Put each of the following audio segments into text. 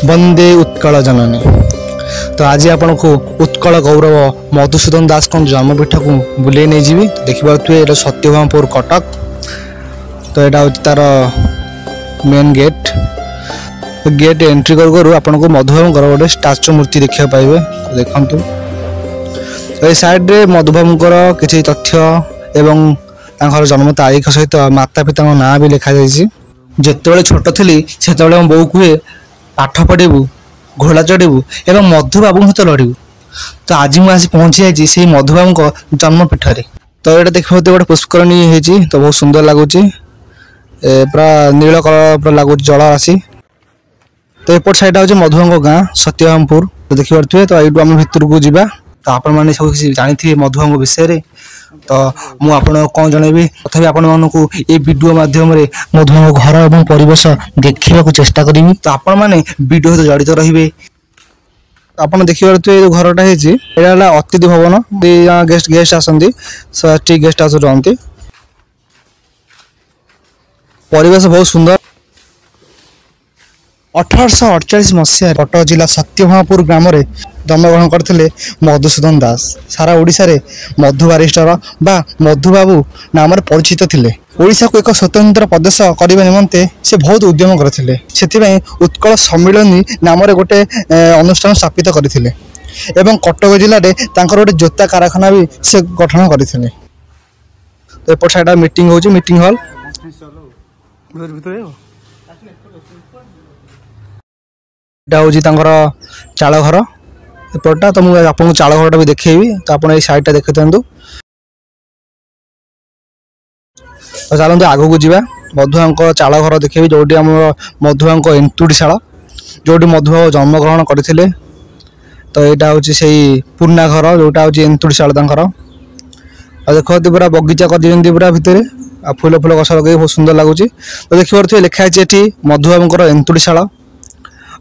वंदे उत्कल जननी। तो आज आपण को उत्कल गौरव मधुसूदन दास को जन्मपीठ को बुले नहीं जी देखिए ये सत्यभामपुर कटक। तो यहाँ हूँ तार मेन गेट। गेट एंट्री करू करू आपन को मधुबाबूर गोटे स्टाच्यू मूर्ति देखा पाइबे। देखंतु ए साइड रे मधुबाबूर किसी तथ्य एवं तांकर जन्म तारीख सहित माता पिता ना भी लिखा जाइए। जिते छोट थी से बो कहे पाठ पढ़ू घोड़ा चढ़ू एवं मधुबाबू सहित लड़ू। तो आज मुझे पहुंची जाइए से मधुबाबू जन्मपीठ। तो ये देखो गोटे पुष्करणी है तो बहुत सुंदर लगुच पूरा नील कलर पूरा लगुच जल राशि। तो एपट साइड हूँ मधुबाबू गाँ सत्यभामपुर। तो देखिए तो ये आम भितर को जावा। तो आपण मैंने सब किसी जानी मधुबाबू विषय। तो मुझे कौन जनइबी तथा आपण मानक ये वीडियो माध्यम मधुबाबू घर और परिवेश देखा चेष्टा करी। तो आपण मैंने वीडियो सहित जड़ित रही। आप देखिए जो घरटा है अतिथि भवन गेस्ट गेस्ट आसती गेस्ट हाउस रहती। परिवेश बहुत सुंदर। 1848 मसीह कटक जिला सत्यभामपुर ग्राम जन्मग्रहण करते मधुसूदन दास। सारा ओडिशा रे मधु बारिस्टर बा मधुबाबू नाम परिचित थिले। ओडिशा को एक स्वतंत्र प्रदेश करने निमंते से बहुत उद्यम करथिले। सेथिबें उत्कल सम्मिलनी नाम गोटे अनुष्ठान स्थापित करथिले एवं कटक जिले में तांकर गोटे जोता कारखाना भी से गठन करथिले। तो एपट साइड मीटिंग होची मीटिंग हॉल। एटा हूँ चाल घर एपटा। तो मुझे आपको चाल घरटा भी देखेबी। तो आप साइडटा देखी था। तो चलते आग को जावा मधुबाबू चाल घर देखेबी जो आम मधुबाबू एंतुड़ीशाला जो मधुबाबू जन्मग्रहण करते। तो यहाँ हूँ से पुराना घर जोटा हूँ एंतुड़ीशाला। देखो पूरा बगीचा कर पूरा भितर फूल फूल गछ लगे बहुत सुंदर लगुच। तो देखिए लिखाई ये मधुबाबूर एंतुड़ीशाला।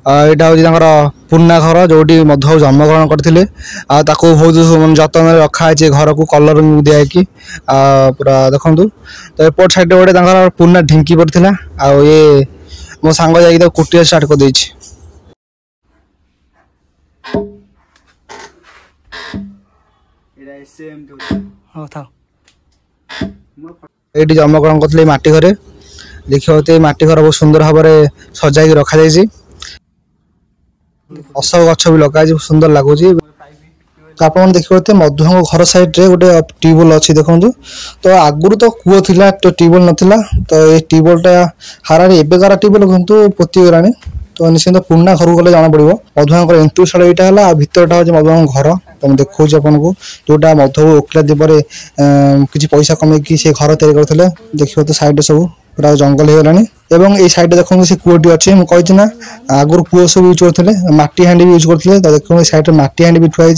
यहाँ हूँ पुराना घर जो मधुबाबू जन्मग्रहण करते। बहुत जतन रखाई घर को कलर दिखाई पूरा देखु। तो एपट साइड गोटे पुराना ढिंकी पड़ता। ये मो सांग जा कुटिया स्टार्ट कर देछि। ये जन्मग्रहण करते माटी घरे। देखिए माटी घर बहुत सुंदर भाव में सजाई रखा जाइए। अशोक गछ भी लगा सुंदर लगुच। तो आप देखिए मधुबाबू घर साइड रे गोटे ट्यूबवेल अच्छी देखो। तो आगुरी तो कूଅ थिला तो ट्यूबवेल नथिला। तो ये ट्यूबवेलटा हारारे एबेकार ट्यूबवेल किंतु पोती गलानी। तो निश्चिंत पुराना घर गले जाना पड़ो। मधुबाबूर एंतुड़ीशाला यहाँ है भितरटा हूँ मधुबाबू घर। तो मुझे देखा आपको जोटा मधुबाबू ओकिला द्वीपर किसी पैसा कमेकी से घर तैयारी करते। देखिए तो साइड सब पूरा जंगल हो गलानी। एवं ये साइड देखो से कूटी अच्छे मुझे ना आगुरी कूଅ सब यूज करते माटी हांडी भी यूज करते। तो देखो साइड माटी हांडी भी थुआई।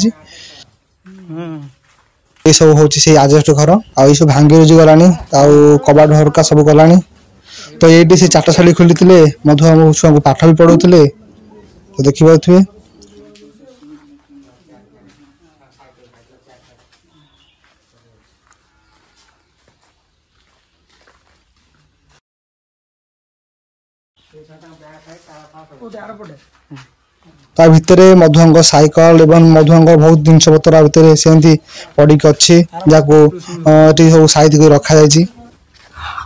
ये सब हूँ से आजबेस्ट घर आ सब भांगी रुजी गलानी। कबाट झरका सब गलानी। तो ये से चाटशाली खोली मधुबाबू छुआ को पाठ भी पढ़ाते। तो देखिए ता भितर मधुबाबू साइकल एवं मधुबाबू बहुत जिनस पतर भितर से पड़ी अच्छी जहाँ सब साइज कर रखा जाए।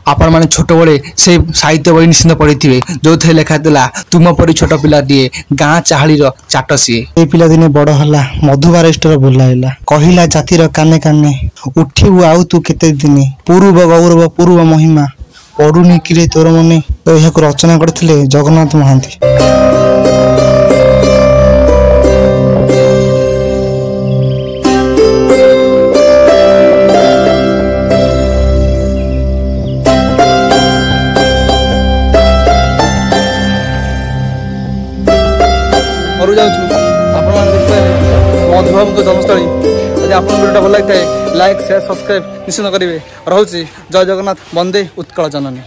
आपण मैंने छोट बड़े से साहित्य बही निश्चिंत पढ़ी थे जो थे लिखाला तुम परी छोट पिलाटी गाँ चाहाड़ी चाट सीए। ये पिला दिने बड़ हला मधु बारिस्टर बुलाइला कहला जातिर काने काने उठिबु आउ तू केते दिने पूर्व गौरव पूर्व महिमा पड़ुनी कि तोर मने। तो यह रचना करथिले जगन्नाथ महांती। मधुबाबू जन्मस्थली यदि आप वीडियो भल लगी लाइक शेयर सब्सक्राइब निश्चित करेंगे। रोचे जय जगन्नाथ वंदे उत्कल जननी।